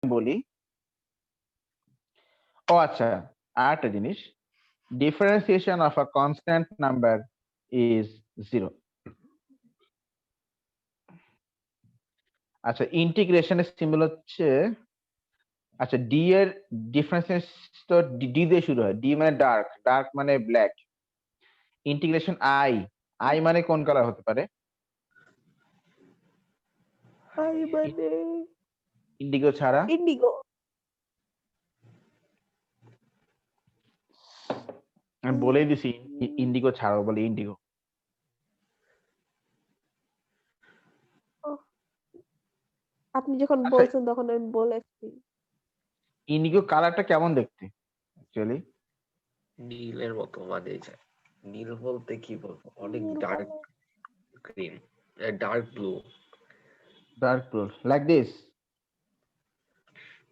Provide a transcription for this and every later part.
বলি ও আচ্ছা আরেকটা জিনিস differentiation of a constant number is 0 আচ্ছা ইন্টিগ্রেশনের সিম্বল হচ্ছে আচ্ছা ডি এর ডিফারেন্স তো ডি দিয়ে শুরু হয় ডি মানে ডার্ক ডার্ক মানে ব্ল্যাক ইন্টিগ্রেশন আই আই মানে কোন কালার হতে পারে আই মানে ইন্ডিগো ছাড়া ইন্ডিগো। আমি বলেই দিছি ইন্ডিগো ছাড়াও বলে ইন্ডিগো আপনি যখন আচ্ছা বলছেন তখন আমি বলেছি ইন্ডিগো কালারটা কেমন দেখতে অ্যাকচুয়ালি নীলের মতো মানে যায় নীল বলতে কি বলবো অনেক নীল dark green dark blue dark blue like this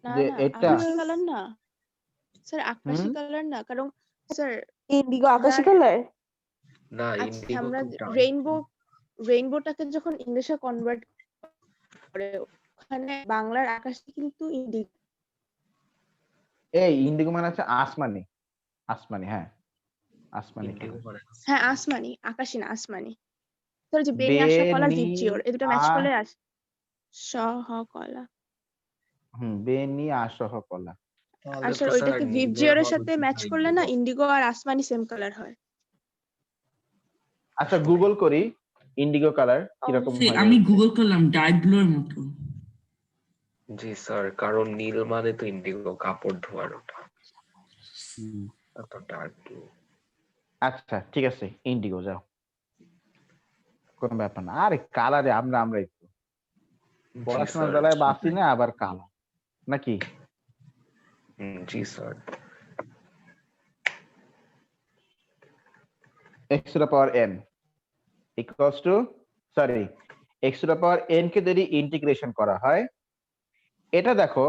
না যে না এটা আকাশি কালার না স্যার আকাশি কালার না কারণ স্যার ইন্ডিগো আকাশি কালার। না আচ্ছা ইন্ডিগো আমরা তো dark রেইনবোটাকে যখন ইংলিশে কনভার্ট করে ওখানে বাংলার আকাশে কিন্তু ইন্ডিগো এই ইন্ডিগো মানে হচ্ছে আসমানি আসমানি হ্যাঁ আসমানি ইন্ডিগো মানে হ্যাঁ আসমানি আকাশি না আসমানি স্যার যে বেনি আসা কলা বেনি ডিপজিওর এই দুটো ম্যাচ করলে আস সহ কলা বেনি আসহ কলা আর স্যার ওইটাকে ভিপজিওর সাথে ম্যাচ করলে না ইন্ডিগো আর আসমানি সেম কালার হয় আচ্ছা গুগল করি ইন্ডিগো কালার কিরকম হয় আমি গুগল করলাম ডার্ক ব্লু এর মতো জি স্যার কারণ নীল মানে তো ইন্ডিগো কাপড় ধোয়ার ওটা এত ডার্ক ব্লু আচ্ছা ঠিক আছে ইন্ডিগো যাও কোন ব্যাপার না আরে কালারে আমরা একটু পড়াশোনার বেলায় বাঁচি না আবার কালো নাকি জি sir x to the power n equals to sorry x to the power n কে যদি ইন্টিগ্রেশন করা হয় এটা দেখো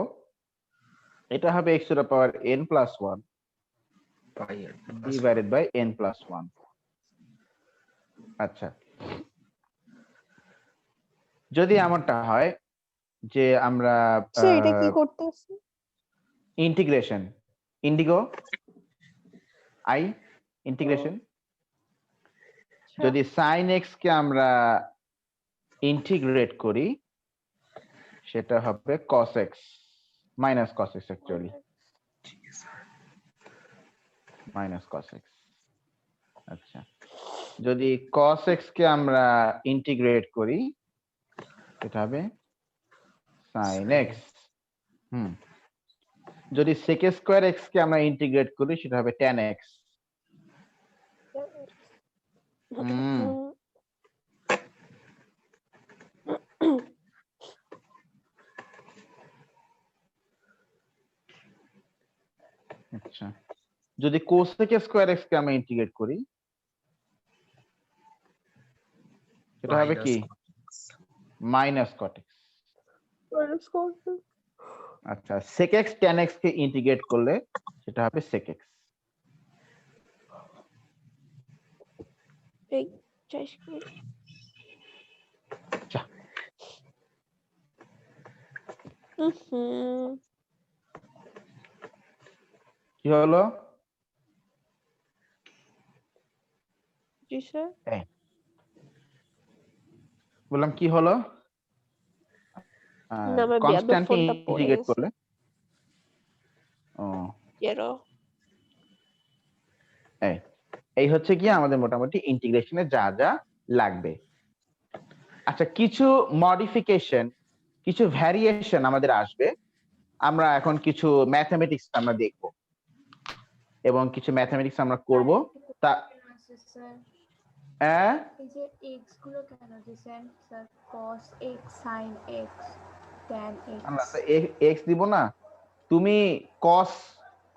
এটা হবে x to the power n plus 1 divided by n plus 1 আচ্ছা যদি এমনটা হয় যে আমরা এটা কি করতেছি ইন্টিগ্রেশন ইন্ডিগো আই ইন্টিগ্রেশন যদি sin x কে আমরা ইন্টিগ্রেট করি সেটা হবে cos x minus cos x actually minus cos x আচ্ছা যদি cos x কে আমরা ইন্টিগ্রেট করি সেটা হবে sin x যদি sec স্কয়ার x কে আমরা ইন্টিগ্রেট করি সেটা হবে tan x আচ্ছা যদি cosec স্কয়ার x কে আমরা ইন্টিগ্রেট করি সেটা হবে কি মাইনাস cot x আচ্ছা sec x tan x কে ইন্টিগ্রেট করলে সেটা হবে sec x এই চাইস কি কি হলো জি স্যার বললাম কি হলো কনস্ট্যান্ট ইন্টিগ্রেট করলে ও এই হচ্ছে কি আমাদের মোটামুটি ইন্টিগ্রেশনে যা যা লাগবে আচ্ছা কিছু মডিফিকেশন কিছু ভ্যারিয়েশন আমাদের আসবে আমরা এখন কিছু ম্যাথমেটিক্স আমরা দেখব এবং কিছু ম্যাথমেটিক্স আমরা করব তা এই যে x গুলো কেন দিবেন sir cos x sin x tan x আমরা তো x দিব না তুমি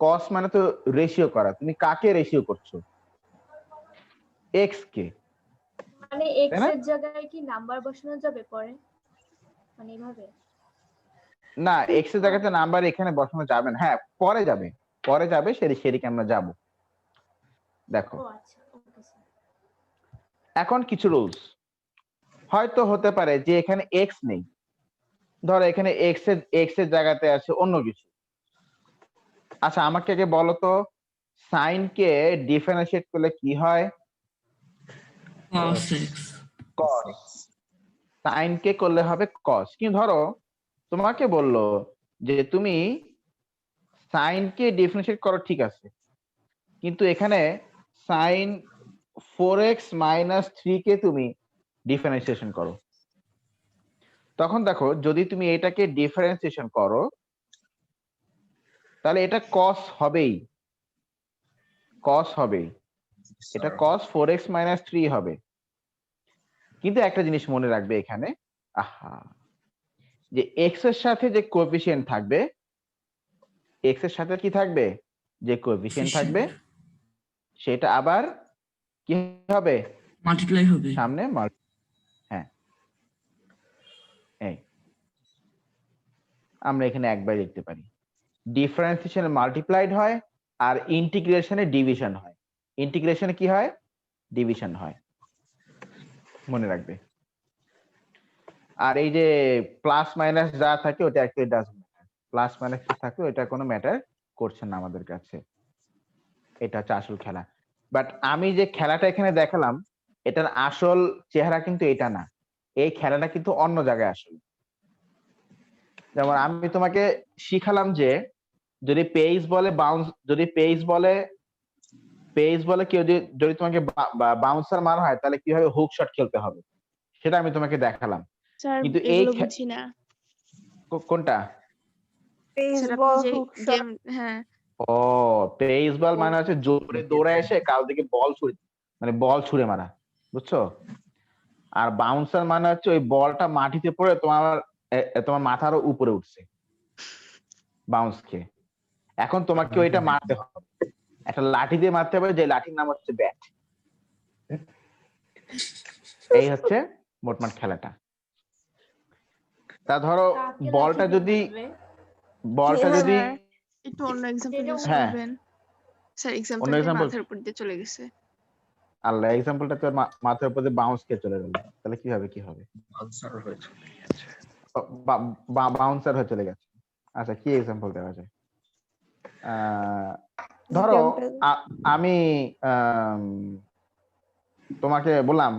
cos মানে তো রেশিও করা তুমি কাকে রেশিও করছো x কে মানে x এর জায়গায় কি নাম্বার বসানো যাবে পরে মানে এইভাবে না x এর জায়গাতে নাম্বার এখানে বসানো যাবে না হ্যাঁ পরে যাবে সেদিকে আমরা যাব দেখো আচ্ছা ওকে স্যার এখন কিছু রুলস হয়তো হতে পারে যে এখানে x নেই ধরো এখানে এক্স এর জায়গাতে আছে অন্য কিছু। আচ্ছা আমাকে আগে বলো তো সাইন কে ডিফারেন্সিয়েট করলে কি হয়? cos x cos। সাইন কে করলে হবে cos। কিন্তু ধরো তোমাকে বললো যে তুমি সাইন কে ডিফারেন্সিয়েট করো, ঠিক আছে, কিন্তু এখানে সাইন 4x - 3 কে তুমি ডিফারেন্সিয়েশন করো। তখন দেখো যদি তুমি এটাকে ডিফারেন্সিয়েশন করো তাহলে এটা cos হবেই, cos হবেই, এটা cos 4x - 3 হবে। কিন্তু একটা জিনিস মনে রাখবে এখানে, আহা, যে x এর সাথে যে কোএফিসিয়েন্ট থাকবে, x এর সাথে কি থাকবে, যে কোএফিসিয়েন্ট থাকবে সেটা আবার কি হবে, মাল্টিপ্লাই হবে। সামনে হ্যাঁ, এই আমরা এখানে একবার লিখতে পারি ডিফারেন্সিয়েশনে মাল্টিপ্লাইড হয় আর ইন্টিগ্রেশনে ডিভিশন হয়। ইন্টিগ্রেশনে কি হয়, ডিভিশন হয়, মনে রাখবে। আর এই যে প্লাস মাইনাস যা থাকে ওটা actually doesn't matter, plus minus কি থাকে ওটা কোনো ম্যাটার করছে না আমাদের কাছে। এটা হচ্ছে আসল খেলা। বাট আমি যে খেলাটা এখানে দেখালাম এটার আসল চেহারা কিন্তু এটা না, এই খেলাটা কিন্তু অন্য জায়গায় আসলে। যেমন আমি তোমাকে শিখালাম যে যদি পেজ বলে বাউন্স, যদি পেজ বলে কেউ যদি তোমাকে বাউন্সার মারা হয় তাহলে কিভাবে হুক শট খেলতে হবে সেটা আমি তোমাকে দেখালাম। স্যার কিন্তু এগুলো বুঝি না কোনটা? স্যার, আপনি বেসবল, যে হুক শট। গেম, হ্যাঁ ও পেস বল মানে হচ্ছে জোরে দৌড়ে এসে কারো দিকে বল ছুড়ে, মানে বল ছুড়ে মারা, বুঝছো? আর বাউন্সার মানে হচ্ছে ওই বলটা মাটিতে পড়ে তোমার মাথারও উপরে উঠছে বাউন্স খেয়ে। এখন তোমাকে ওইটা মারতে হবে, একটা লাঠি দিয়ে মারতে হবে, যে লাঠির নাম হচ্ছে ব্যাট। এই হচ্ছে মোটমাট খেলাটা। তা ধরো বলটা যদি একটু অন্য এক্সাম্পল ইউজ হ্যাঁ। করবেন স্যার। অন্য এক্সাম্পলটা example? মাথার উপর দিয়ে চলে গেছে। আল্লাহ, এক্সাম্পলটা তোর মাথার উপর দিয়ে বাউন্স খেয়ে চলে গেল, তাহলে কি হবে, কি হবে? আনসার হয়ে চলে গেছে। বাউন্সার হয়ে চলে গেছে। আচ্ছা কি এক্সাম্পল দেওয়া যায়? ধরো আমি তোমাকে বললাম,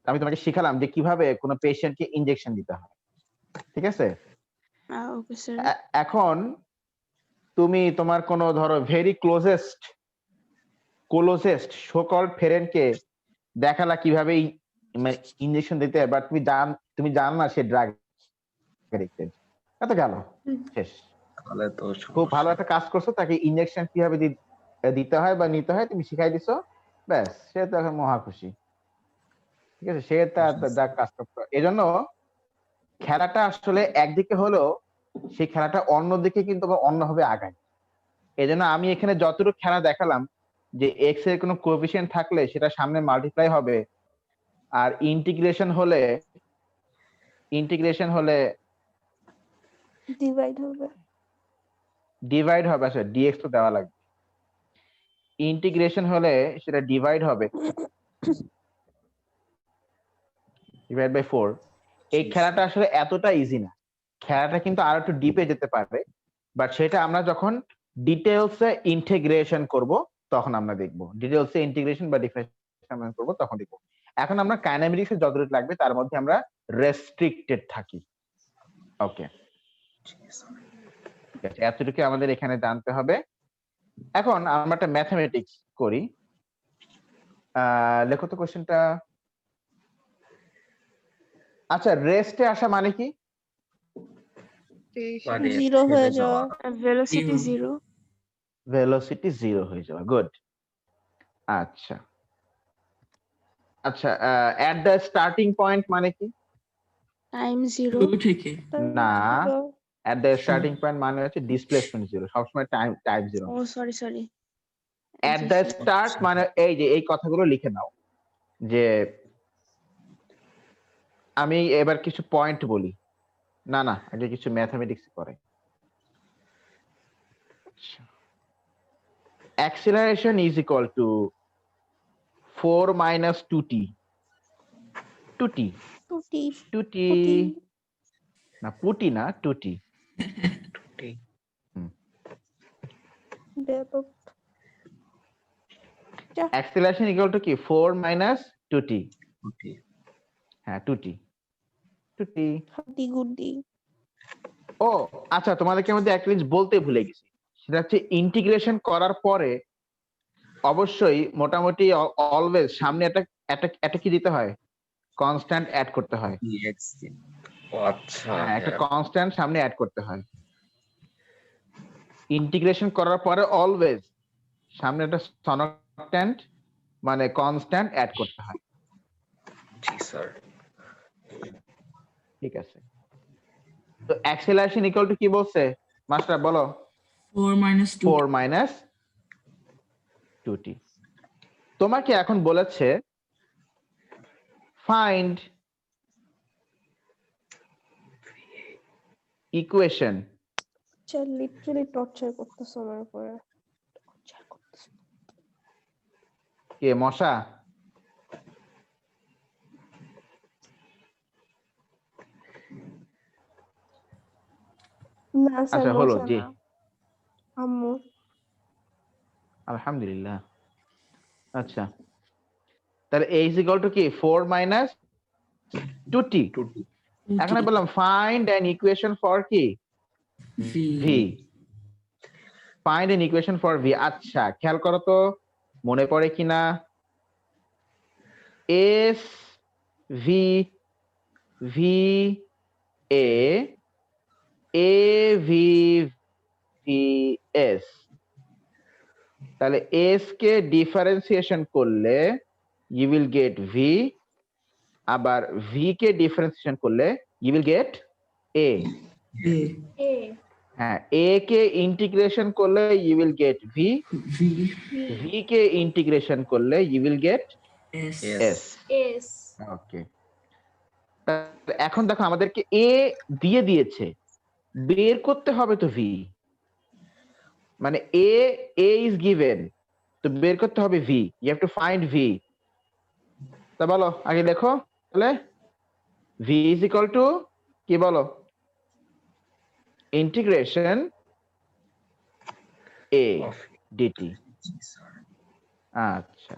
আমি তোমাকে শিখালাম যে কিভাবে কোনো পেশেন্টকে ইনজেকশন দিতে হয়, ঠিক আছে? Okay sir. এখন তুমি তোমার কোনো ধরো ভেরি ক্লোজেস্ট সো-কল্ড ফ্রেন্ডকে দেখালা কিভাবে ইনজেকশন দিতে হয়, বাট তুমি জানো না সে ড্রাগ অ্যাডিক্টেড, এত গেল শেষ। তাহলে তো খুব ভালো একটা কাজ করছো, তাকে ইনজেকশন কিভাবে দিতে হয় বা নিতে হয় তুমি শিখাই দিছো, ব্যাস সে তো এখন মহা খুশি, ঠিক আছে? সে তার কাজ করতো। এই জন্য খেলাটা আসলে একদিকে হলো, সেই খেলাটা অন্যদিকে কিন্তু অন্যভাবে আগায়। এই জন্য আমি এখানে যতটুকু খেলা দেখালাম যে এক্স এর কোনো কোএফিসিয়েন্ট থাকলে সেটা সামনে মাল্টিপ্লাই হবে, আর ইন্টিগ্রেশন হলে ডিভাইড হবে। আসলে ডিএক্স তো দেওয়া লাগবে, ইন্টিগ্রেশন হলে সেটা ডিভাইড হবে, ডিভাইড বাই 4। এই খেলাটা আসলে এতটা ইজি না, খেলাটা কিন্তু আরো একটু ডিপে যেতে পারবে, বাট সেটা আমরা যখন ডিটেলসে ইন্টিগ্রেশন করব তখন আমরা দেখব, ডিটেলসে ইন্টিগ্রেশন বা ডিফারেন্সিয়েশন করব তখন দেখব। এখন আমরা কাইনেমেটিক্সে যতটুকু লাগবে তার মধ্যে আমরা রেস্ট্রিক্টেড থাকি। ওকে, ঠিক আছে, এতটুকু আমাদের এখানে জানতে হবে। এখন আমরা একটা ম্যাথমেটিক্স করি। লেখো তো কোশ্চেনটা। আচ্ছা, রেস্টে আসা মানে কি? মানে জিরো হয়ে যাওয়া। Velocity zero. ভেলোসিটি জিরো হয়ে যাওয়া, গুড। আচ্ছা আচ্ছা, এট দ্য স্টার্টিং পয়েন্ট মানে কি? Time zero. শুরু থেকে না, এট দ্য স্টার্টিং পয়েন্ট মানে হচ্ছে ডিসপ্লেসমেন্ট জিরো, সবসময় টাইম জিরো। ও সরি। এট দ্য স্টার্ট মানে এই যে এই কথাগুলো লিখে নাও, যে আমি এবার কিছু পয়েন্ট বলি, না আগে কিছু ম্যাথমেটিক্স করে। Acceleration is equal to 4 - 2t, 2t না পুটি না টুটি। টুটি। ব্যাপক। অ্যাক্সেলারেশন ইকুয়াল টু কি 4 মাইনাস 2t। টুটি। হ্যাঁ টুটি টুটি। হাড্ডি গুড্ডি। ও আচ্ছা, তোমাদেরকে মধ্যে একটা জিনিস বলতে ভুলে গেছি, সেটা হচ্ছে ইন্টিগ্রেশন করার পরে অবশ্যই মোটামুটি অলওয়েজ সামনে একটা কি দিতে হয়, কনস্ট্যান্ট অ্যাড করতে হয়। dx ও আচ্ছা হ্যাঁ একটা হ্যাঁ। কনস্ট্যান্ট সামনে অ্যাড করতে হয়। ইন্টিগ্রেশন করার পরে অলওয়েজ সামনে একটা কনস্ট্যান্ট মানে কনস্ট্যান্ট অ্যাড করতে হয়। জি স্যার। ঠিক আছে, তো অ্যাক্সেলারেশন ইকুয়াল টু কি বলছে মাস্টার বলো? 4 minus 2. 4 minus 2t। তোমাকে এখন বলেছে ফাইন্ড ইকুয়েশন। লিটারালি টর্চার করতেছ আমার উপরে। কে মশা? না স্যার, আচ্ছা হলো মশা জি, না, আম্মু। আলহামদুলিল্লাহ। আচ্ছা তাহলে a is equal to কি 4 মাইনাস 2t। টুটি। এখন আমি বললাম ফাইন্ড অ্যান ইকুয়েশন ফর কি v। Find an equation for v। আচ্ছা খেয়াল করো তো মনে পড়ে কিনা, s v v a a v v s। তাহলে s কে ডিফারেন্সিয়েশন করলে you will get v, আবার v কে ডিফারেন্সিয়েশন করলে you will get a। A. A, হ্যাঁ a কে ইন্টিগ্রেশন করলে you will get v, V. v K integration করলে you will get S. s। S, ওকে, এখন দেখো আমাদেরকে a দিয়ে দিয়েছে, বের করতে হবে তো v, মানে a is given, তো বের করতে হবে v, you have to find v। তা বলো আগে দেখো তাহলে v is equal to কি বলো, integration a Of dt। G sir. আচ্ছা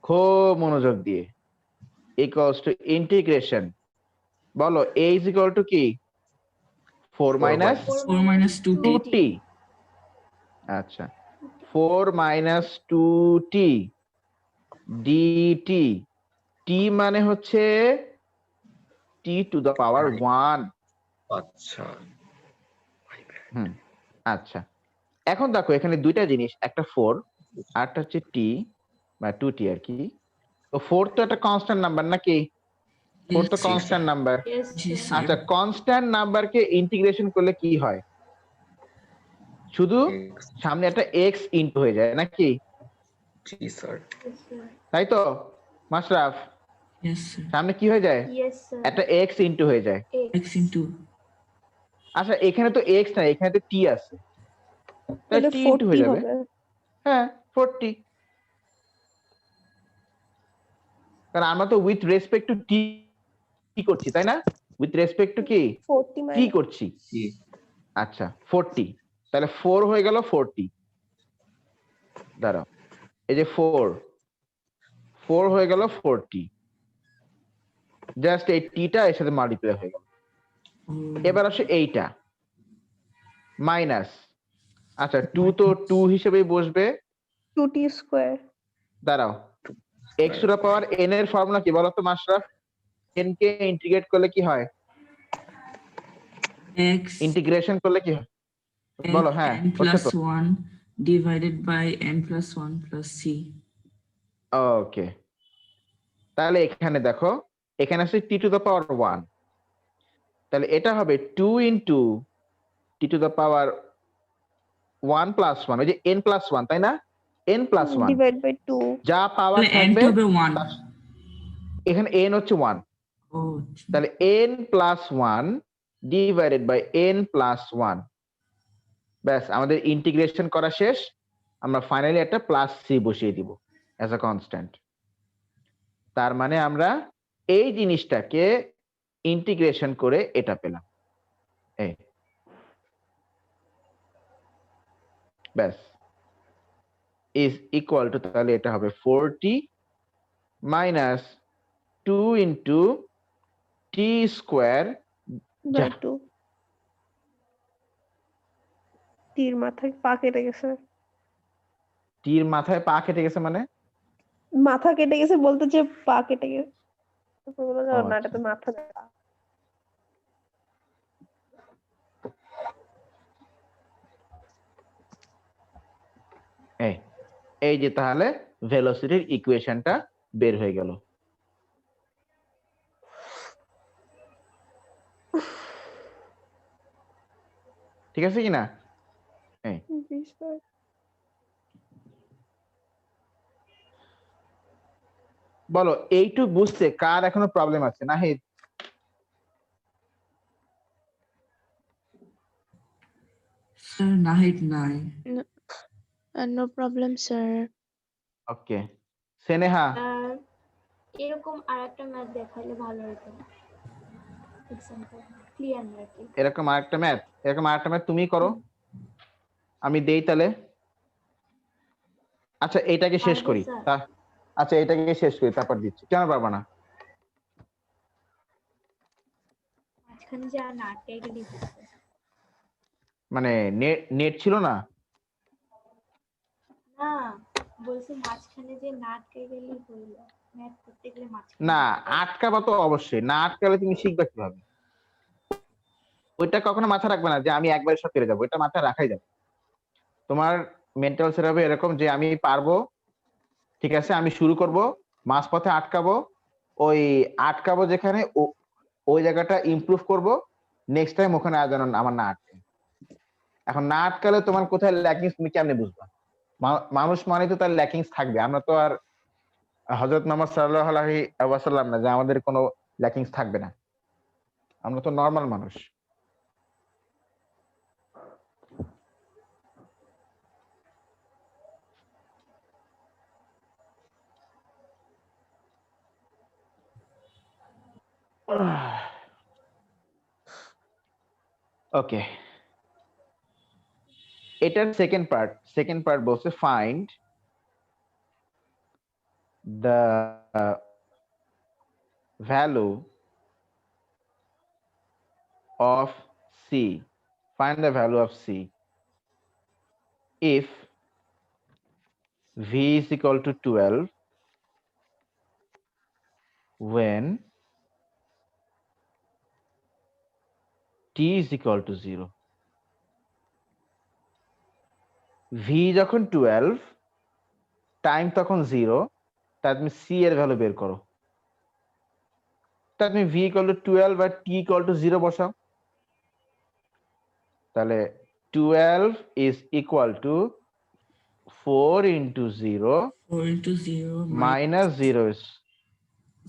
খুব মনোযোগ দিয়ে, ইকুয়ালস টু ইন্টিগ্রেশন বলো a is equal to কি 4 মাইনাস 4 minus 2t. 2t। আচ্ছা 4 মাইনাস 2t dt। t মানে হচ্ছে t টু দ্য পাওয়ার 1। আচ্ছা। হুম আচ্ছা এখন দেখো এখানে দুইটা জিনিস, একটা 4 আরটা হচ্ছে t বা 2t আর কি। তো 4 তো একটা কনস্ট্যান্ট নাম্বার নাকি, 4 তো Yes. Constant number. yes, জি, sir. স্যার। আচ্ছা কনস্ট্যান্ট নাম্বারকে ইন্টিগ্রেশন করলে কি হয়, শুধু X, সামনে একটা x ইনটু হয়ে যায় নাকি, জি স্যার। Yes, sir. তাই তো মাশরাফ? Yes, sir. সামনে কি হয়ে যায়, Yes, sir. একটা x ইনটু হয়ে যায়। X. X into. আচ্ছা এখানে তো x নাই, এখানে তো t আছে, তাহলে তাহলে t ইনটু 40 হয়ে যাবে। হবে। হ্যাঁ 40, কারণ আমরা তো উইথ রেসপেক্ট টু t করছি তাই না, উইথ রেসপেক্ট টু কি 40 t মাইনাস করছি। জি। আচ্ছা 40, তাহলে 4 হয়ে গেল 40। দাঁড়াও এই যে 4 হয়ে গেল 40, জাস্ট এই টিটা এর সাথে মাল্টিপ্লাই হয়ে গেল। Oh. এবার আসে এইটা মাইনাস, আচ্ছা 2 তো 2 হিসেবেই বসবে। 2t square. দাঁড়াও x to the power n এর ফর্মুলা কি বলো তো মাশরাফ? n কে ইন্টিগ্রেট করলে কি হয়, X. ইন্টিগ্রেশন করলে কি হয় বলো? হ্যাঁ N হচ্ছে plus তো। 1 divided by n plus 1 plus c. ওকে তাহলে এখানে দেখো এখানে আছে t টু দ্য পাওয়ার 1, তাহলে এটা হবে 2 into t to the power 1 plus 1, ওই যে n প্লাস 1 তাই না, n প্লাস 1 ডিভাইড বাই 2। যা পাওয়ার তাহলে n থাকবে টা হবে 1. তার- এখানে n হচ্ছে 1, Oh. তাহলে n plus 1 divided by n plus 1। ব্যাস আমাদের ইন্টিগ্রেশন করা শেষ, আমরা ফাইনালি একটা প্লাস সি বসিয়ে দিব অ্যাজ আ কনস্ট্যান্ট। তার মানে আমরা এই জিনিসটাকে ইন্টিগ্রেশন করে এটা পেলাম। এই ব্যাস ইজ ইকুয়াল টু, তাহলে এটা হবে 40 minus 2 into T square. By 2 তীর মাথায় পা কেটে গেছে। টির মাথায় পা কেটে গেছে মানে? মাথা কেটে গেছে বলতে যে পা কেটে গেছে, তারপর বললো যে, ও না এটা আচ্ছা। তো মাথা না। এই এই যে তাহলে ভেলোসিটির ইকুয়েশনটা বের হয়ে গেল। ঠিক আছে কিনা? এই বিষয় বলো, এইটুক বুঝতে কার এখনো প্রবলেম আছে? নাহিদ? Sir, Nahid নাই। No problem sir. Okay, Sneha? আর এরকম আরেকটা ম্যাথ দেখালে ভালো হতো, এক্সাম্পল ক্লিয়ার না আর কি। এরকম আরেকটা ম্যাথ তুমি করো, আমি দেই তাহলে। আচ্ছা এইটাকে শেষ পারবো করি স্যার? আচ্ছা এটাকে শেষ করি, তারপর দিচ্ছি। কেন পারবা না? মাঝখানে যে আর না আটকে গেলেই হচ্ছে। মানে নেট ছিল না? না, বলছি মাঝখানে যে না আটকে গেলেই হইলো, ম্যাথ করতে গেলে মাঝখানে না, আটকে যায়। আটকাবা তো অবশ্যই, না আটকালে তুমি শিখবে কিভাবে? ওইটা কখনো মাথা রাখবে না যে আমি একবারে সব পেরে যাবো, এটা মাথায় রাখাই যাবে। তোমার মেন্টাল সেট হবে এরকম যে আমি পারবো, ঠিক আছে, আমি শুরু করব, মাঝপথে আটকাবো, ওই আটকাবো যেখানে ওই জায়গাটা ইমপ্রুভ করব, নেক্সট টাইম ওখানে আর যেন আমার না আটকে। এখন না আটকালে তোমার কোথায় ল্যাকিংস তুমি কেমনে বুঝবা? মানুষ মানে তো তার ল্যাকিংস থাকবে, আমরা তো আর হযরত মুহাম্মদ সাল্লাল্লাহু আলাইহি ওয়াসাল্লাম না যে আমাদের কোনো ল্যাকিংস থাকবে না। আমরা তো নরমাল মানুষ। ওকে, এটার সেকেন্ড পার্ট বলছে find the value of C. Find the value of C if V is equal to 12 when T is equal to 0. V যখন 12, টাইম তখন 0, তাই তুমি C এর ভ্যালু বের করো। তাই তুমি V equal to 12 R T equal to 0 বসাও। তাহলে 12 is equal to 4 into 0 4 into 0 minus 0 is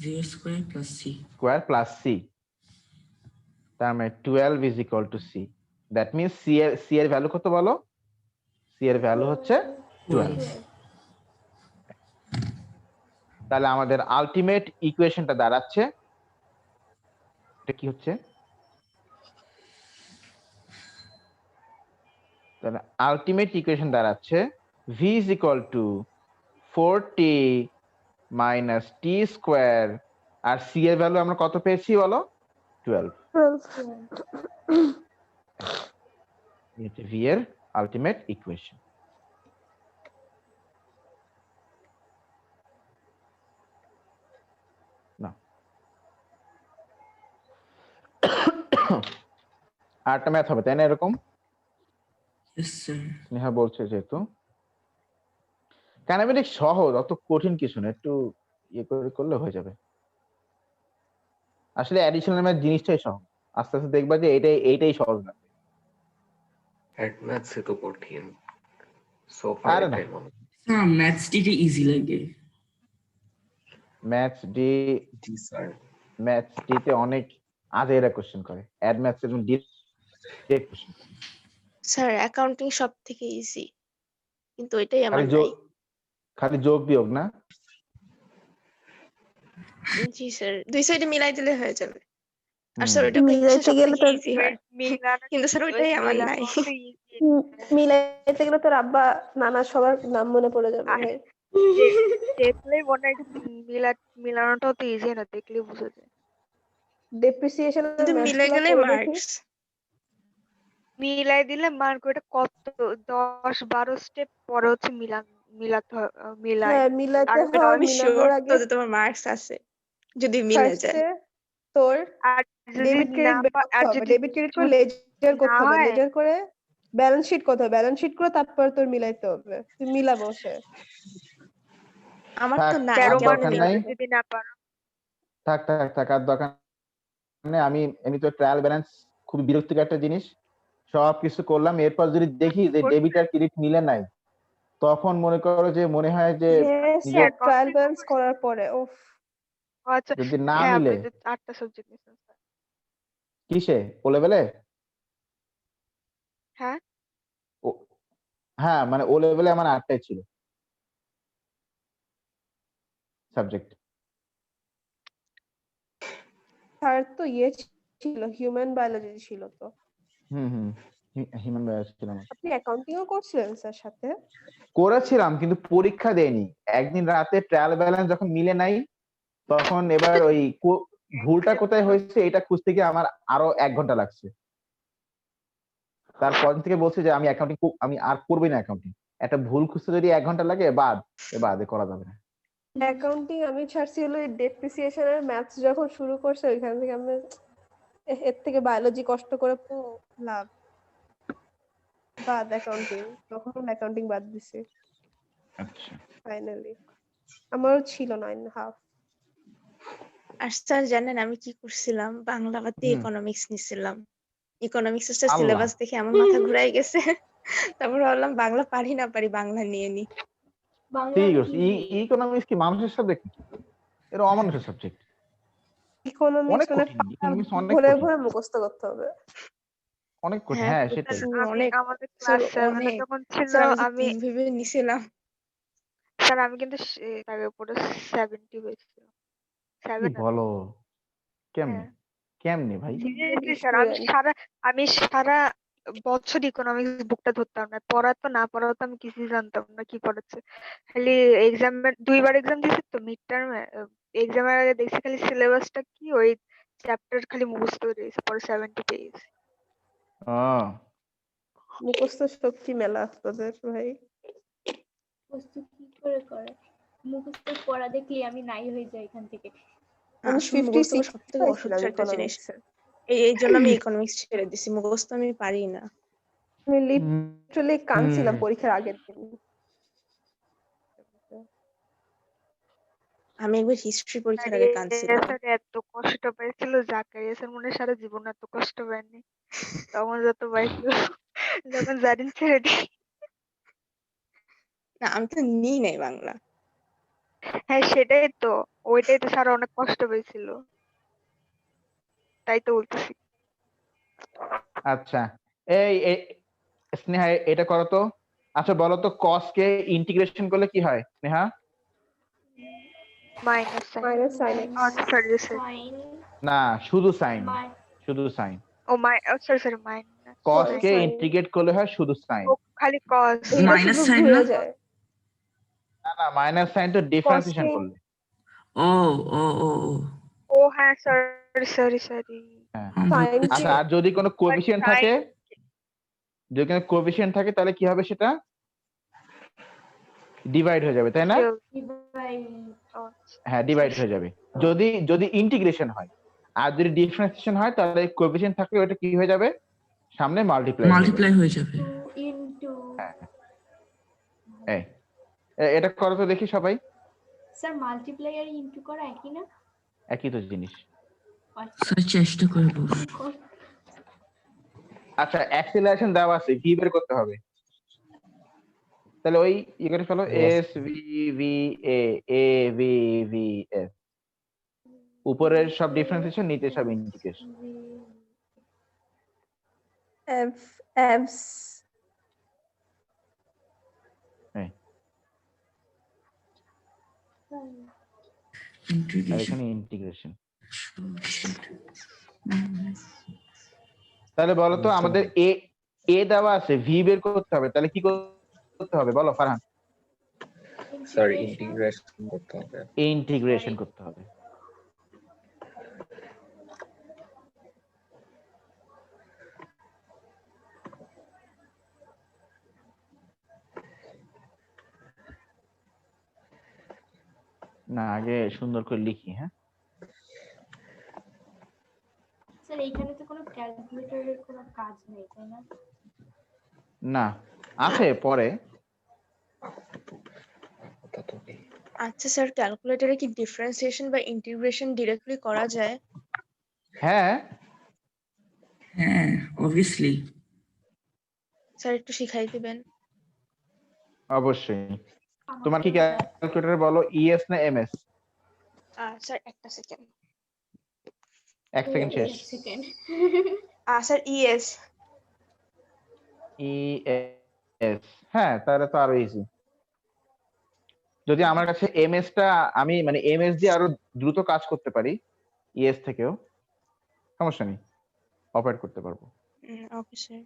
0 square plus C. square plus C. তার মানে 12 is equal to C. That means C এর ভ্যালু কত বলো? C এর ভ্যালু হচ্ছে 12. তাহলে আমাদের আলটিমেট ইকুয়েশনটা দাঁড়াচ্ছে, এটা কি হচ্ছে? তাহলে আলটিমেট ইকুয়েশন দাঁড়াচ্ছে V is equal to 4t minus t square, আর C এর ভ্যালু আমরা কত পেয়েছি বলো? 12. এটা V এর আলটিমেট ইকুয়েশন। না, আরেকটা ম্যাথ হবে তাই না এরকম? Yes, sir. স্নেহা বলছে যেহেতু কাইনেমেটিক্স সহজ, অত কঠিন কিছু না, একটু ইয়ে করে করলে হয়ে যাবে। আসলে অ্যাডিশনাল ম্যাথ জিনিসটাই সহজ, আস্তে আস্তে দেখবা যে এইটাই সহজ না। অ্যাড ম্যাথস তো কঠিন। সো আরে ফার না। এটাই মনে হয়। Sir, maths টিকে ইজি লাগে। ম্যাথস ডি তে অনেক আজেরা কোশ্চেন করে, অ্যাড ম্যাথস এর ডিরেক্ট কোশ্চেন। স্যার অ্যাকাউন্টিং সব থেকে ইজি, কিন্তু এটাই আমার নাই। খালি যোগ বিয়োগ না? জি স্যার, দুই সাইডে মিলাই দিলে হয়ে যাবে। আর স্যার ওইটা মিলাইতে সব গেলে থেকে তোর ইজি হয় মিলানো কিন্তু স্যার ওইটাই আমার মিলানো নাই তো easy। মিলাইতে গেলে তোর আব্বা নানা সবার নাম মনে পড়ে যাবে আর ভাই। দেখলেই মনে হয় মিলানোটাও তো ইজি না, দেখলেই বোঝা যায়। ডেপ্রিসিয়েশনের কিন্তু ম্যাথস মিলে গুলা গেলে করে দেখি। মার্কস মিলাই দিলে মার্ক, ওটা কত 10-12 স্টেপ পরে হচ্ছে মিলাতে হয়, মিলাই। হ্যাঁ মিলাতে আর হয়, আমি মিলানোর শিওর আগে তো যে তোমার মার্কস আছে যদি মিলে যায় ফার্স্টে তোর আর যদি ডেবিট না ক্রেডিট বের করতে আর হবে, যদি ডেবিট ক্রেডিট করে লেজার না করতে হবে, হয়, লেজার করে ব্যালেন্স শিট করতে হবে, ব্যালেন্স শিট করে তারপর তোর মিলাইতে হবে, তুই মিলা বসে। আমার থাক, তো নাই 13 আর কেমনে দরকার মার্ক নাই। মিলাবো যদি না পারো। থাক আর দরকার নেই। আমি এমনি তো ট্রায়াল ব্যালেন্স খুব বিরক্তিকর একটা জিনিস। সবকিছু করলাম, এরপর যদি দেখি যে ডেবিট আর ক্রেডিট মিলে নাই, তখন মনে করো যে মনে হয় যে হ্যাঁ নিজের স্যার ট্রায়াল ব্যালেন্স করার পরে উফ, আচ্ছা, যদি না হ্যাঁ মিলে। আপনি তো 8টা সাবজেক্ট নিয়েছেন স্যার। কিসে? ও লেভেলে? হ্যাঁ, হ্যাঁ, মানে ও লেভেলে আমার 8টাই ছিল সাবজেক্ট। স্যার তো ইয়ে ছিল, হিউম্যান বায়োলজি ছিল তো। হুম, হিউম্যান বায়োলজি ছিল আমার। আপনি অ্যাকাউন্টিংও করছিলেন স্যার সাথে? করেছিলাম কিন্তু পরীক্ষা দেয়নি। একদিন রাতে ট্রায়াল ব্যালেন্স যখন মিলে নাই, তখন এবার ওই ভুলটা কোথায় হয়েছে এটা খুঁজতে গিয়ে আমার আরো 1 ঘন্টা লাগছে। তারপর থেকে বলছি যে আমি আমি আর করবই না অ্যাকাউন্টিং। একটা ভুল খুঁজতে যদি 1 ঘন্টা লাগে, বাদে করা যাবে না। অ্যাকাউন্টিং আমি ছাড়ছি হলো ডেপ্রিসিয়েশনের ম্যাথস যখন শুরু করছে ওইখান থেকে আমি এর থেকে বায়োলজি কষ্ট করে লাভ, বাদ অ্যাকাউন্টিং, তখন অ্যাকাউন্টিং বাদ দিছি আচ্ছা, ফাইনালি। আমারও ছিল 9.5। আর স্যার জানেন আমি কি করছিলাম, বাংলা বাদে হুম। ইকোনমিক্স নিছিলাম। ইকোনমিক্স এর আল্লাহ। সিলেবাস দেখে আমার মাথা ঘুরাই গেছে তারপর ভাবলাম বাংলা পারি না পারি বাংলা নিয়ে নি। বাংলা ঠিক কি আছে। ইকোনমিক্স কি মানুষের সাবজেক্ট? এর অমানুষের সাবজেক্ট। ইকোনমিক্স অনেক মানে কঠিন, ইকোনমিক্স অনেক ঘুরে কঠিন, ঘুরে মুখস্থ করতে হবে। অনেক কঠিন। হ্যাঁ হ্যাঁ, স্যার সেটাই। প্রচুর আমি অনেক আমাদের স্যার ক্লাস 7 এ অনেক যখন ছিল, স্যার আমি যে আমি কি ভেবে নিছিলাম। স্যার আমি কিন্তু তার উপরে 70 হয়েছিল। কি 7 না। বলো? কেমনে? হ্যাঁ, কেমনে ভাই? সিরিয়াসলি স্যার, স্টুডেন্ট আমি সারা বছর ইকোনমিক্স বুকটা ধরতাম না, পড়াতো না পড়াতো আমি কিছুই জানতাম না কি পড়াচ্ছে। খালি এক্সামের 2বার এক্সাম দিয়েছি তো, মিড টার্মে এক্সামের আগে দেখছি খালি সিলেবাসটা কি, ওই চ্যাপ্টার খালি মুখস্থ করে দিয়েছি, পরে 70 পেয়ে গেছি। মুখস্থ শক্তি মেলা তোদের ভাই। মুখস্থ কি করে করে? মুখস্থ পড়া দেখলে আমি নাই হয়ে যাই এখান থেকে। আমি আসলে মুখস্থ 56 সব থেকে অসহ্য পাইছিলাম একটা জিনিস। ইকোনমিক্সে। এই জন্য আমি ইকোনমিক্স ছেড়ে দিছি, মুখস্থ আমি পারি না। আমি লিটারালি কাঁদছিলাম পরীক্ষার আগের দিন। আমি একবার হিস্ট্রি পরীক্ষার আগে কাঁদছিলাম। স্যার এত কষ্ট পাইছিল, জাকারিয়া স্যার মনে হয় সারা জীবন এত কষ্ট পায়নি তখন যত পাইছিল যখন জারিন ছেড়ে দিই। না আমি তো নিই নাই বাংলা। হ্যাঁ সেটাই তো, ওইটাই তো স্যার অনেক কষ্ট পেয়েছিল, তাই তো বলতেছি। আচ্ছা, স্নেহা এটা করো তো। আচ্ছা বলো তো, কস কে ইন্টিগ্রেশন করলে কি হয় Sneha? Minus sine. Minus sine sorry sorry, sine না, শুধু সাইন। মাই শুধু সাইন। ও সরি মাইনাস। কস কে Sin। ইন্টিগ্রেট করলে হয় শুধু সাইন। ও খালি কস। এটা মাইনাস শুধু সাইন ঘুরে না? যায়। না, মাইনাস সাইন তো ডিফারেন্সিয়েশন Cos করলে। ও ও ও ও ও হ্যাঁ সরি। হ্যাঁ। sin কে আচ্ছা, আর যদি কোনো কোএফিসিয়েন্ট থাকে, যদি কোনো কোএফিসিয়েন্ট থাকে তাহলে কি হবে সেটা? ডিভাইড হয়ে যাবে, তাই না? হ্যাঁ, ডিভাইড হয়ে যাবে যদি ইন্টিগ্রেশন হয়। আর যদি ডিফারেন্সিয়েশন হয় তাহলে কোএফিসিয়েন্ট থাকলে ওটা কি হয়ে যাবে? সামনে মাল্টিপ্লাই হয়ে যাবে। মাল্টিপ্লাই হয়ে যাবে। 2 ইনটু হ্যাঁ, এটা করো তো দেখি সবাই। স্যার মাল্টিপ্লাই আর ইনটু করা একই না? একই তো জিনিস। স্যার চেষ্টা করে বলুন। আচ্ছা, অ্যাক্সিলারেশন দেওয়া আছে, ভি বের করতে হবে। তাহলে ওই করে ফেলো, S V V A A V V S. উপরের সব ডিফারেন্সিয়েশন, নিচে সব ইন্টিগ্রেশন। f f's আর ইন্টিগ্রেশন। এখানে ইন্টিগ্রেশন। তাহলে বলো তো আমাদের এ এ দেওয়া আছে, ভি বের করতে হবে, তাহলে কি করতে হবে বলো ফারহান? স্যার ইন্টিগ্রেশন করতে হবে। ইন্টিগ্রেশন করতে হবে। না আগে সুন্দর করে লিখি। হ্যাঁ, স্যার এইখানে তো কোনো ক্যালকুলেটরের কোনো কাজ নেই, তাই না? না আছে পরে। ওটা তো নেই। আচ্ছা স্যার, ক্যালকুলেটরে কি ডিফারেন্সিয়েশন বা ইন্টিগ্রেশন ডিরেক্টলি করা যায়? হ্যাঁ, হ্যাঁ, obviously. স্যার একটু শিখাই দিবেন। অবশ্যই। তোমার কি ক্যালকুলেটর বলো, ইএস না এমএস? স্যার একটা সেকেন্ড। এক সেকেন্ড শেষ। সেকেন্ড। Sir ES. ইএস, হ্যাঁ তাহলে তো আরো ইজি। যদি আমার কাছে এমএস টা, আমি মানে এমএস দিয়ে আরো দ্রুত কাজ করতে পারি ইএস থেকেও, সমস্যা নেই, অপারেট করতে পারবো। Okay sir.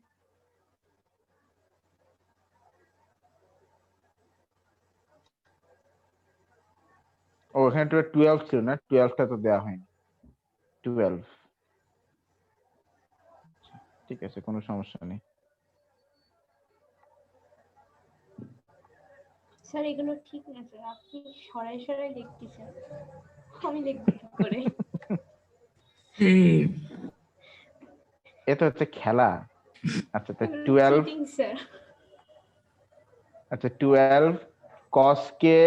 ও এখানে 12 ছিল না, 12টা তো দেওয়া হয়নি। 12, ঠিক আছে, কোনো সমস্যা নেই। স্যার এগুলো ঠিক না স্যার, আপনি সরাই সরাই লিখতেছেন, আমি লিখবো কি করে? Hey, এটা হচ্ছে খেলা। আচ্ছা তো 12, চিটিং স্যার। আচ্ছা 12 cos কে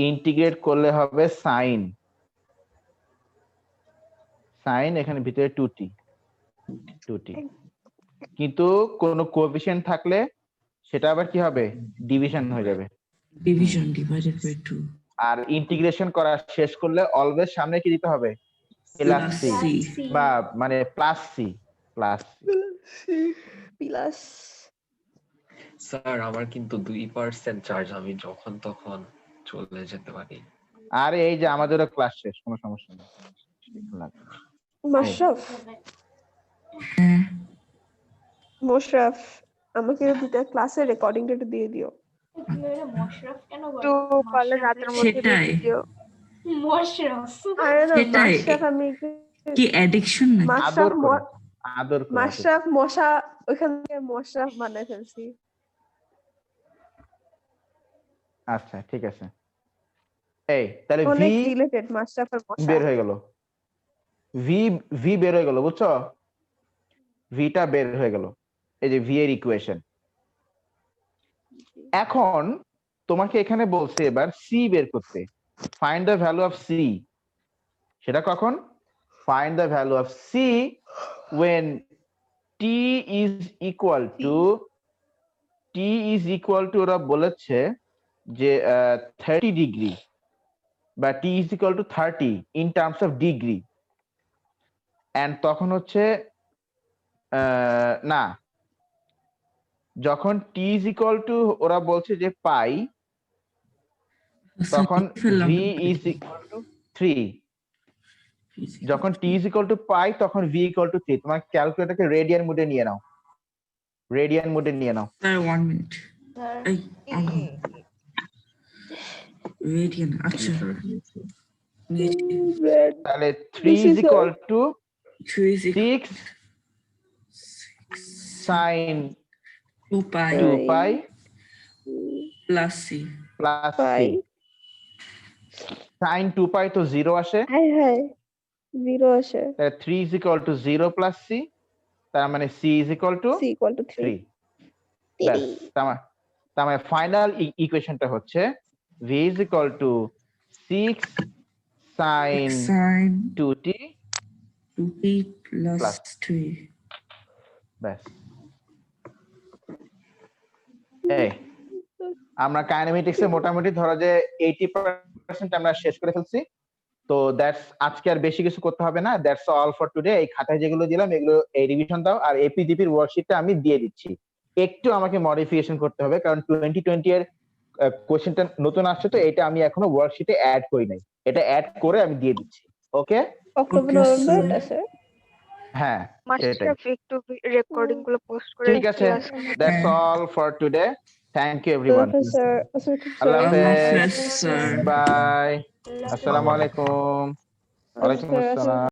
ইন্টিগ্রেট করলে হবে sin। sin এখানে ভিতরে 2t, কিন্তু কোন কোএফিসিয়েন্ট থাকলে সেটা আবার কি হবে, ডিভিশন হয়ে যাবে। division divided by 2. আর ইন্টিগ্রেশন করা শেষ করলে অলওয়েজ সামনে কি দিতে হবে, প্লাস Plus সি, C. বা মানে plus C, plus plus. Sir আমার কিন্তু 2% চার্জ, আমি যখন তখন চলে যেতে পারি। আরে এই যে আমাদেরও ক্লাস শেষ, কোনো সমস্যা নেই। মাশরাফ, মোশরাফ, আমাকে দুটা ক্লাসের রেকর্ডিংটা একটু দিয়ে দিও। তুমি এটা মশরফ কেন তো বলো? পারলে রাতের মধ্যে সেটাই। দিও। মশরফ। আরে না, সেটাই। মাশরাফ আমি কি অ্যাডিকশন নাকি? মাশরাফ আদর করে, আদর করে। মাশরাফ মশা, ওইখান থেকে মশরাফ বানাই ফেলছি। আচ্ছা ঠিক আছে। এই তাহলে ভি অনেক রিলেটেড মাশরাফ আর মশা। বের হয়ে গেল, ভি বের হয়ে গেল, বুঝছো? ভিটা বের হয়ে গেল, এই যে ভি এর ইকুয়েশন। এখন তোমাকে এখানে বলছে এবার সি বের করতে, find the value of C. সেটা কখন? Find the value of C when t is equal to ওরা বলেছে যে 30 ডিগ্রি, বা t is equal to 30 in terms of degree, and তখন হচ্ছে না, যখন t is equal to ওরা বলছে যে পাই, তখন v is equal to 3। যখন t is equal to পাই তখন v equal to 3। তোমার ক্যালকুলেটরকে রেডিয়ান মোডে নিয়ে নাও, রেডিয়ান মোডে নিয়ে নাও। Sir, 1 minute. স্যার এই, radian, আচ্ছা। তাহলে 3 is equal to 3 is equal 6 sin 2 pi 2 pi plus c. plus c। Pi. sin 2 pi তো 0 আসে, হাই হাই, 0 আসে। তাহলে 3 is equal to 0 plus c, তার মানে c is equal to c equal to 3। 3। ব্যাস, তার মানে ফাইনাল ইকুয়েশনটা হচ্ছে v is equal to 6 sin Sin 2t 2p plus Plus. 3. ব্যাস। এই আমরা কাইনেমেটিক্সে মোটামুটি ধরো যে 80% আমরা শেষ করে ফেলছি। তো দ্যাটস, আজকে আর বেশি কিছু করতে হবে না। That's all for today. এই খাতায় যেগুলো দিলাম এগুলো এই রিভিশন দাও, আর এপিজিপির ওয়ার্কশিটটা আমি দিয়ে দিচ্ছি। একটু আমাকে মডিফিকেশন করতে হবে, কারণ 2020 এর কোশ্চেনটা নতুন আসছে, তো এটা আমি এখনো ওয়ার্কশিটে অ্যাড করি নাই, এটা অ্যাড করে আমি দিয়ে দিচ্ছি। ওকে, অক্টোবর Okay, নভেম্বর sir. আছে। হ্যাঁ সেটাই। মাশরাফি একটু রেকর্ডিং গুলো পোস্ট করে ঠিক আছে, class that's all for today. Thank you everyone. Sir আল্লাহ Allah হাফেজ, Hafiz, sir. বাই, আল্লাহ আসসালামু আলাইকুম। ওয়ালাইকুম স্যার আসসালাম।